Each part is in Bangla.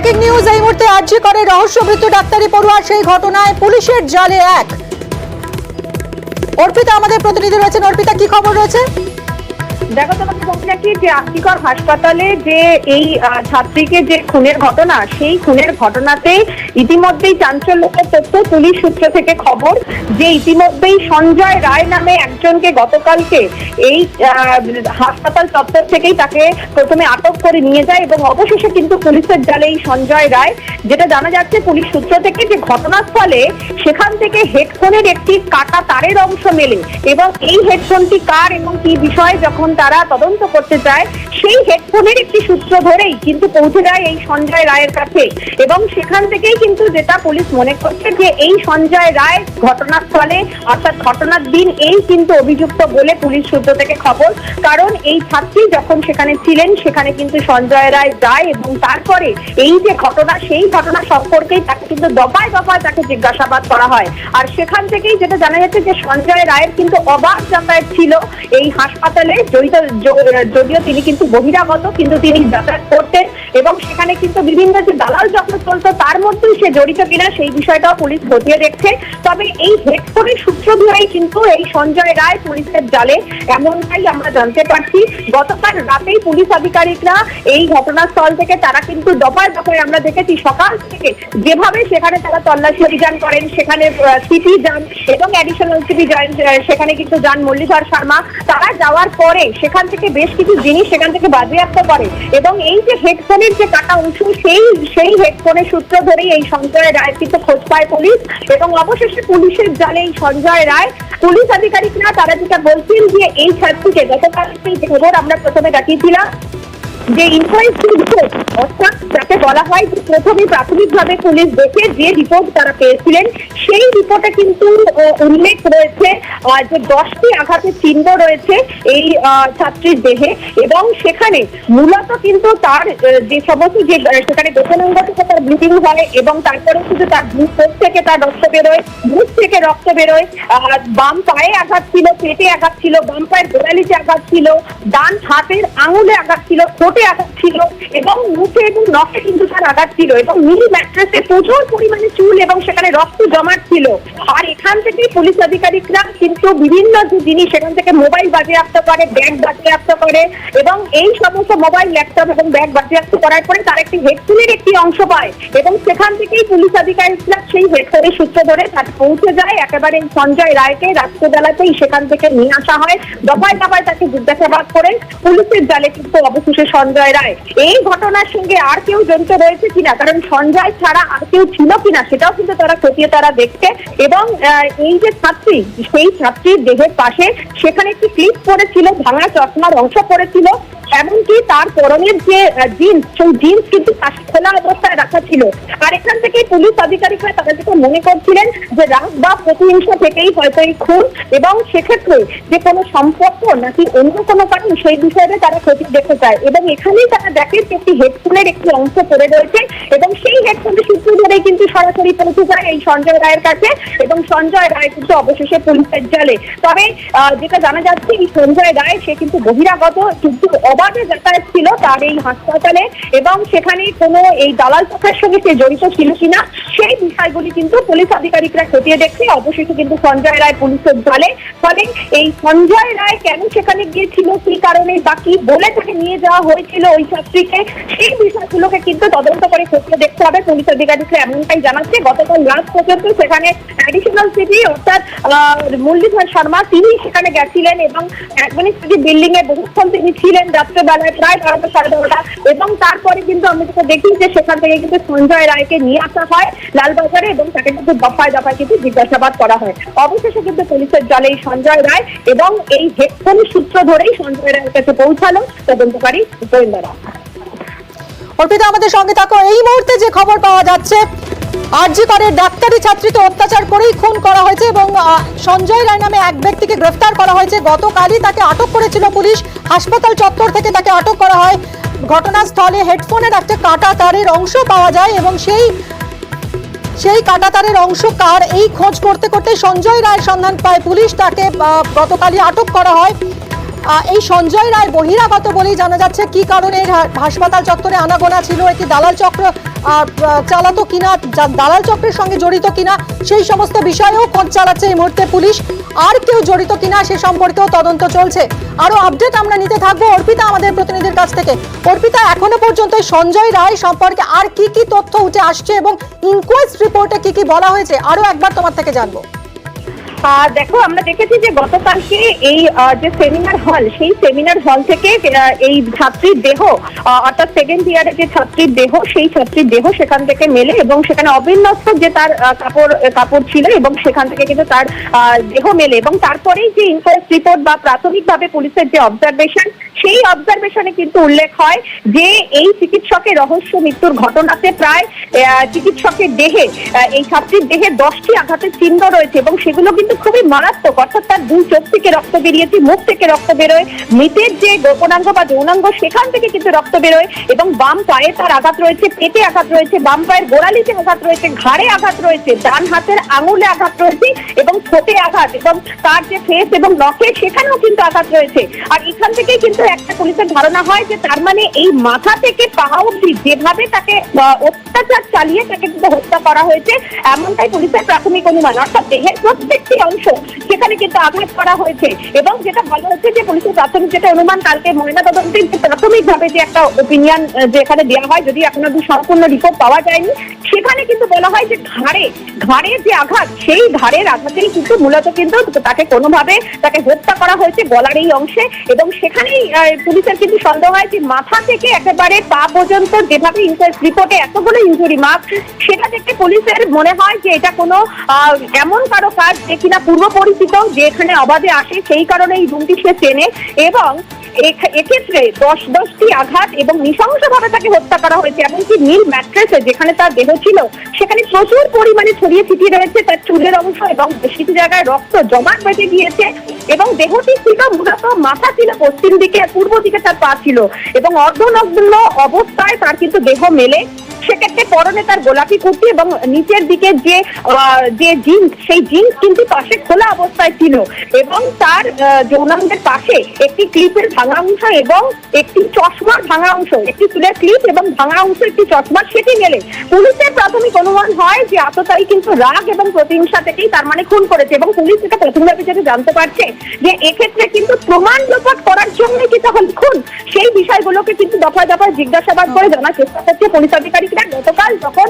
ব্রেকিং নিউজ এই মুহূর্তে আরজি করে রহস্যমৃত্যু ডাক্তারি পড়ুয়া সেই ঘটনায় পুলিশের জালে এক। অর্পিতা আমাদের প্রতিনিধি রয়েছেন। অর্পিতা, কি খবর রয়েছে? দেখো, তোমাকে বলতে রাখি যে আরজিকর হাসপাতালে যে এই ছাত্রীকে যে খুনের ঘটনা, সেই খুনের ঘটনাতে ইতিমধ্যেই চাঞ্চল্যকর তথ্য, পুলিশ সূত্র থেকে খবর যে ইতিমধ্যেই সঞ্জয় রায় নামে একজনকে গতকালকে এই হাসপাতাল চত্বর থেকেই তাকে প্রথমে আটক করে নিয়ে যায় এবং অবশেষে কিন্তু পুলিশের জালে এই সঞ্জয় রায়। যেটা জানা যাচ্ছে পুলিশ সূত্র থেকে যে ঘটনাস্থলে সেখান থেকে হেডফোনের একটি কাটা তারের অংশ মেলে এবং এই হেডফোনটি কার এবং কি বিষয়ে যখন তারা তদন্ত করতে চায়, সেই হেডফোনের একটি সূত্র ধরেই কিন্তু পৌঁছে যায় এই সঞ্জয় রায়ের কাছে এবং সেখান থেকেই কিন্তু যেটা পুলিশ মনে করছে যে এই সঞ্জয় রায় ঘটনাস্থলে অর্থাৎ ঘটনার দিন এই কিন্তু অভিযুক্ত বলে পুলিশ সূত্র থেকে খবর। কারণ এই ছাত্রী যখন সেখানে ছিলেন সেখানে কিন্তু সঞ্জয় রায় যায় এবং তারপরে এই যে ঘটনা, সেই ঘটনা সম্পর্কেই তাকে কিন্তু দফায় দফায় তাকে জিজ্ঞাসাবাদ করা হয়। আর সেখান থেকেই যেটা জানা যাচ্ছে যে সঞ্জয় রায়ের কিন্তু অবাধ যাতায়াত ছিল এই হাসপাতালে, যদিও তিনি কিন্তু বহিরাগত, কিন্তু তিনি যাতায়াত করতেন এবং সেখানে কিন্তু বিভিন্ন যে দালাল চক্র চলতো তার মধ্যেই সে জড়িত কিনা সেই বিষয়টাও পুলিশ খতিয়ে দেখছে। তবে এই হেডফোনের সূত্র ধরেই কিন্তু এই সঞ্জয় রায় পুলিশের জালে, এমনটাই আমরা জানতে পারছি। গতকাল রাতেই পুলিশ আধিকারিকরা এই ঘটনাস্থল থেকে তারা কিন্তু দফায় দফায় আমরা দেখেছি সকাল থেকে যেভাবে সেখানে তারা তল্লাশি অভিযান করেন, সেখানে সিপি যান এবং অ্যাডিশনাল সিপি যান, সেখানে কিন্তু যান মুরলীধর শর্মা। তারা যাওয়ার পরে সেখান থেকে বেশ কিছু জিনিস সেখান থেকে বাজেয়াপ্ত করে এবং এই যে হেডফোনের যে কাটা অংশ, সেই হেডফোনের সূত্র ধরেই এই সঞ্জয় রায় কিন্তু খোঁজ পায় পুলিশ এবং অবশেষে পুলিশের জালে এই সঞ্জয় রায়। পুলিশ আধিকারিকরা তারা যেটা বলছেন যে এই ছাত্রীকে গতকাল যে খবর আমরা প্রথমে দেখিয়েছিলাম যে ইনকোয়ারি রিপোর্ট, অর্থাৎ যাকে বলা হয় যে প্রথমে প্রাথমিকভাবে পুলিশ দেখে যে রিপোর্ট তারা পেয়েছিলেন, সেই রিপোর্টে কিন্তু উল্লেখ রয়েছে যে 10টি আঘাতের চিহ্ন রয়েছে এই ছাত্রীর দেহে এবং সেখানে মূলত কিন্তু তার যে সমস্ত যে সেখানে গোপনাঙ্গ থেকে তার ব্লিডিং হয় এবং তারপরে কিন্তু তার বুক থেকে তার রক্ত বেরোয়, মুখ থেকে রক্ত বেরোয়, বাম পায়ে আঘাত ছিল, পেটে আঘাত ছিল, বাম পায়ের গোড়ালিতে আঘাত ছিল, ডান হাতের আঙুলে আঘাত ছিল, আঘাত ছিল এবং মুখে এবং নখে কিন্তু তার আঘাত ছিল এবং নীল ম্যাট্রেসে প্রচুর পরিমাণে চুল এবং সেখানে রক্ত জমাট ছিল। আর এখান থেকে পুলিশ আধিকারিকরা কিন্তু বিভিন্ন যে জিনিস সেখান থেকে মোবাইল বাজেয়াপ্ত করে, ব্যাগ বাজেয়াপ্ত করে এবং এই সমস্ত মোবাইল, ল্যাপটপ এবং ব্যাগ বাজেয়াপ্ত করার পরে তার একটি হেডফোনের একটি অংশ পায় এবং সেখান থেকেই পুলিশ আধিকারিকরা সেই হেডফোনের সূত্র ধরে তার পৌঁছে যায় একেবারে সঞ্জয় রায়কে রাত্রেবেলাতেই সেখান থেকে নিয়ে আসা হয়। দফায় দফায় তাকে জিজ্ঞাসাবাদ করেন পুলিশের জালে কিন্তু অবশেষে সঞ্জয় রায়। এই ঘটনার সঙ্গে আর কেউ জড়িত রয়েছে কিনা, কারণ সঞ্জয় ছাড়া আর কেউ ছিল কিনা সেটাও কিন্তু তারা খতিয়ে তারা দেখছে এবং এই যে ছাত্রী, সেই ছাত্রীর দেহের পাশে সেখানে একটি ক্লিপ পড়েছিল, ভাঙা চশমার অংশ পড়েছিল, এমনকি তার পরনের যে জিন্স, সেই জিন্স কিন্তু খোলা অবস্থায় রাখা ছিল। আর এখান থেকে পুলিশ আধিকারিকরা তারা যেটা মনে করছিলেন যে রাগ বা প্রতিহিংসা থেকেই হয়তো এই খুন এবং সেক্ষেত্রে যে কোনো সম্পর্ক নাকি অন্য কোনো কারণ, সেই বিষয়ে তারা খতিয়ে দেখতে চায় এবং এখানেই তারা দেখে যে একটি হেডফোনের একটি অংশ পড়ে রয়েছে এবং সেই হেডফোনের সূত্র ধরেই কিন্তু সরাসরি পৌঁছে যায় এই সঞ্জয় রায়ের কাছে এবং সঞ্জয় রায় কিন্তু অবশেষে পুলিশের জালে। তবে যেটা জানা যাচ্ছে এই সঞ্জয় রায় সে কিন্তু বহিরাগত, কিন্তু অবাধে যাতায়াত ছিল তার এই হাসপাতালে এবং সেখানে কোনো এই দালাল চক্রের সঙ্গে সে জড়িত ছিল কিনা সেই বিষয়গুলি কিন্তু পুলিশ আধিকারিকরা খতিয়ে দেখছে। অবশেষে কিন্তু সঞ্জয় রায় পুলিশের জালে। ফলে এই সঞ্জয় রায় কেন সেখানে গিয়েছিল, কি কারণে বা কি বলে তাকে নিয়ে যাওয়া হয়েছিল ওই ছাত্রীকে, সেই বিষয়গুলোকে কিন্তু তদন্ত করে খতিয়ে দেখতে হবে পুলিশ আধিকারিকরা, এমনটাই জানাচ্ছে। গতকাল রাত পর্যন্ত সেখানে অ্যাডিশনাল সিপি অর্থাৎ মুরলীধর শর্মা তিনি সেখানে গেছিলেন এবং অ্যাডমিনিস্ট্রেটিভ বিল্ডিং এ বহুক্ষণ তিনি ছিলেন রাত্রেবেলায় প্রায় 12টা সাড়ে 12টা এবং তারপরে কিন্তু আমরা যেটা দেখি যে সেখান থেকে কিন্তু সঞ্জয় রায়কে নিয়ে আসা হয় লালবাজারে এবং তাকে কিন্তু দফায় দফায় কিন্তু জিজ্ঞাসাবাদ করা হয়। অবশেষে কিন্তু পুলিশের জালে এই সঞ্জয় রায় এবং এই হেডফোনের সূত্র ধরেই সঞ্জয় রায়ের কাছে পৌঁছালো তদন্তকারী গোয়েন্দারা। অর্পিতা, আমাদের সঙ্গে থাকো। এই মুহূর্তে যে খবর পাওয়া যাচ্ছে, আরজি করে ডাক্তারি ছাত্রীকে অত্যাচার করেই খুন করা হয়েছে এবং সঞ্জয় রায় নামে এক ব্যক্তিকে গ্রেফতার করা হয়েছে। গতকালই তাকে আটক করেছিল পুলিশ, হাসপাতাল চত্বর থেকে তাকে আটক করা হয়। ঘটনাস্থলে হেডফোনের একটা কাটা তারের অংশ পাওয়া যায় এবং সেই কাটাতারের অংশ কার, এই খোঁজ করতে করতে সঞ্জয় রায়ের সন্ধান পায় পুলিশ। তাকে গতকালই আটক করা হয়। এই সঞ্জয় রায় বহিরাগত বলেই জানা যাচ্ছে। কি কারণে হাসপাতাল চত্বরে আনাগোনা ছিল, একটি দালাল চক্র চালাতো কিনা, দালাল চক্রের সঙ্গে জড়িত কিনা, সেই সমস্ত বিষয়েও খোঁজ চালাচ্ছে এই মুহূর্তে পুলিশ। আর কেউ জড়িত কিনা সে সম্পর্কেও তদন্ত চলছে। আরো আপডেট আমরা নিতে থাকবো অর্পিতা আমাদের প্রতিনিধির কাছ থেকে। অর্পিতা, এখনো পর্যন্ত সঞ্জয় রায় সম্পর্কে আর কি কি তথ্য উঠে আসছে এবং ইনকোয়েস্ট রিপোর্টে কি কি বলা হয়েছে আরো একবার তোমার থেকে জানবো। দেখো, আমরা দেখেছি যে গতকালকে এই যে সেমিনার হল, সেই সেমিনার হল থেকে এই ছাত্রীর দেহ, অর্থাৎ সেকেন্ড ইয়ারের যে ছাত্রীর দেহ, সেই ছাত্রীর দেহ সেখান থেকে মেলে এবং সেখানে অবিন্যস্ত যে তার কাপড় ছিল এবং সেখান থেকে কিন্তু তার দেহ মেলে। এবং তারপরেই যে ইনকোয়েস্ট রিপোর্ট বা প্রাথমিকভাবে পুলিশের যে অবজারভেশন, সেই অবজারভেশনে কিন্তু উল্লেখ হয় যে এই চিকিৎসকের রহস্য মৃত্যুর ঘটনাতে প্রায় চিকিৎসকের দেহে, এই ছাত্রীর দেহে 10টি আঘাতের চিহ্ন রয়েছে এবং সেগুলো কিন্তু খুবই মারাত্মক। অর্থাৎ তার দুই চোখ থেকে রক্ত বেরিয়েছে, মুখ থেকে রক্ত বেরোয়, মৃতের যে গোপনাঙ্গ বা যৌনাঙ্গ সেখান থেকে কিন্তু রক্ত বেরোয় এবং বাম পায়ে তার আঘাত রয়েছে, পেটে আঘাত রয়েছে, বাম পায়ের গোড়ালিতে আঘাত রয়েছে, ঘাড়ে আঘাত রয়েছে, ডান হাতের আঙুলে আঘাত রয়েছে এবং ঠোঁটে আঘাত, এবং তার যে ফেস এবং নখে সেখানেও কিন্তু আঘাত রয়েছে। আর এখান থেকেই কিন্তু একটা পুলিশের ধারণা হয় যে তার মানে এই মাথা থেকে পা অবধি যেভাবে তাকে অত্যাচার চালিয়ে তাকে কিন্তু হত্যা করা হয়েছে, এমনটাই পুলিশের প্রাথমিক অনুমান। অর্থাৎ দেহের প্রত্যেকটি অংশ সেখানে কিন্তু আঘাত করা হয়েছে এবং যেটা বলা হচ্ছে যে পুলিশের প্রাথমিক যেটা অনুমান, কালকে ময়নাতদন্তের প্রাথমিকভাবে যে একটা ওপিনিয়ন যে এখানে দেওয়া হয়, যদি এখনো সম্পূর্ণ রিপোর্ট পাওয়া যায়নি, সেখানে কিন্তু বলা হয় যে ঘাড়ের যে আঘাত, সেই ঘাড়ের আঘাতেই কিন্তু মূলত কিন্তু তাকে কোনোভাবে তাকে হত্যা করা হয়েছে গলার এই অংশে। এবং সেখানেই পুলিশের কিন্তু সন্দেহ হয় যে মাথা থেকে একেবারে পা পর্যন্ত যেভাবে ইনকোয়েস্ট রিপোর্টে এতগুলো ইনজুরি মার্ক, সেটা থেকে পুলিশের মনে হয় যে এটা কোনো এমন কারো কাজ যে কিনা পূর্ব পরিচিত, যে এখানে অবাধে আসে, সেই কারণে এই রুমটি সে চেনে। এবং এক্ষেত্রে 10টি আঘাত এবং নৃশংসভাবে তাকে হত্যা করা হয়েছে। এমনকি নীল ম্যাট্রেসে যেখানে তার দেহ ছিল সেখানে প্রচুর পরিমাণে ছড়িয়ে ছিটিয়ে রয়েছে তার চুলের অংশ এবং বেশ কিছু জায়গায় রক্ত জমাট বেঁধে গিয়েছে। এবং দেহটি ছিল মূলত, মাথা ছিল পশ্চিম দিকে, পূর্ব দিকে তার পা ছিল এবং অর্ধনগ্ন অবস্থায় তার কিন্তু দেহ মেলে। সেক্ষেত্রে পরনে তার গোলাপি কুর্তি এবং নিচের দিকে যে জিন্স, সেই জিন্স কিন্তু পাশে খোলা অবস্থায় ছিল এবং তার যৌনাঙ্গের পাশে একটি ক্লিপের ভাঙা অংশ এবং একটি চশমার ভাঙা অংশ, একটি চুলের ক্লিপ এবং ভাঙা অংশ একটি চশমা, সেটি মেলে। পুলিশের প্রাথমিক অনুমান হয় যে আততায়ী কিন্তু রাগ এবং প্রতিহিংসা থেকেই তার মানে খুন করেছে। এবং পুলিশ এটা প্রথমভাবে যেটা জানতে পারছে যে এক্ষেত্রে কিন্তু প্রমাণ লোপাট করার জন্যই কি তাহলে খুন, সেই বিষয়গুলোকে কিন্তু দফায় দফায় জিজ্ঞাসাবাদ করে জানার চেষ্টা করছে পুলিশ আধিকারিকরা। গতকাল যখন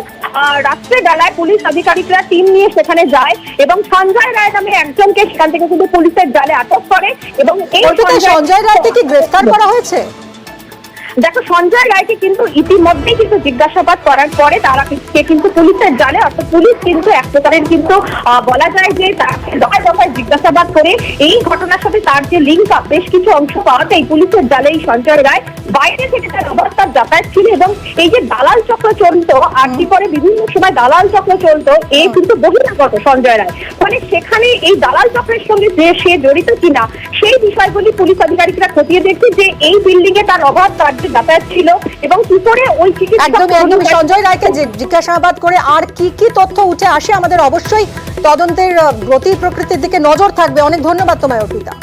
রাত্রে বেলায় পুলিশ আধিকারিকরা টিম নিয়ে সেখানে যায় এবং সঞ্জয় রায় নামে একজনকে সেখান থেকে কিন্তু পুলিশের জালে আটক করে এবং এই সঞ্জয় রায়কে কি গ্রেফতার করা হয়েছে? দেখো, সঞ্জয় রায়কে কিন্তু ইতিমধ্যেই কিন্তু জিজ্ঞাসাবাদ করার পরে তারা কিন্তু পুলিশের জালে, অর্থাৎ পুলিশ কিন্তু এক প্রকারের কিন্তু বলা যায় যে তাকে দফায় দফায় জিজ্ঞাসাবাদ করে এই ঘটনার সাথে তার যে লিঙ্ক আপ, বেশ কিছু অংশ পাওয়াতেই পুলিশের জালে এই সঞ্জয় রায় বাইরে থেকে তার অবস্থার যাতায়াত ছিল। এবং এই যে দালাল চক্র চলতো, আরটি পরে বিভিন্ন সময় দালাল চক্র চলতো, এই কিন্তু বহিরাগত সঞ্জয় রায়, মানে সেখানে এই দালাল চক্রের সঙ্গে যে সে জড়িত কিনা সেই বিষয়গুলি পুলিশ আধিকারিকরা খতিয়ে দেখছে যে এই বিল্ডিং এ তার অভাব, তার যাতায়াত ছিল এবং কি করে ওই একদমই সঞ্জয় রায়কে জিজ্ঞাসাবাদ করে আর কি কি তথ্য উঠে আসে আমাদের অবশ্যই তদন্তের গতি প্রকৃতির দিকে নজর থাকবে। অনেক ধন্যবাদ তোমায় অর্পিতা।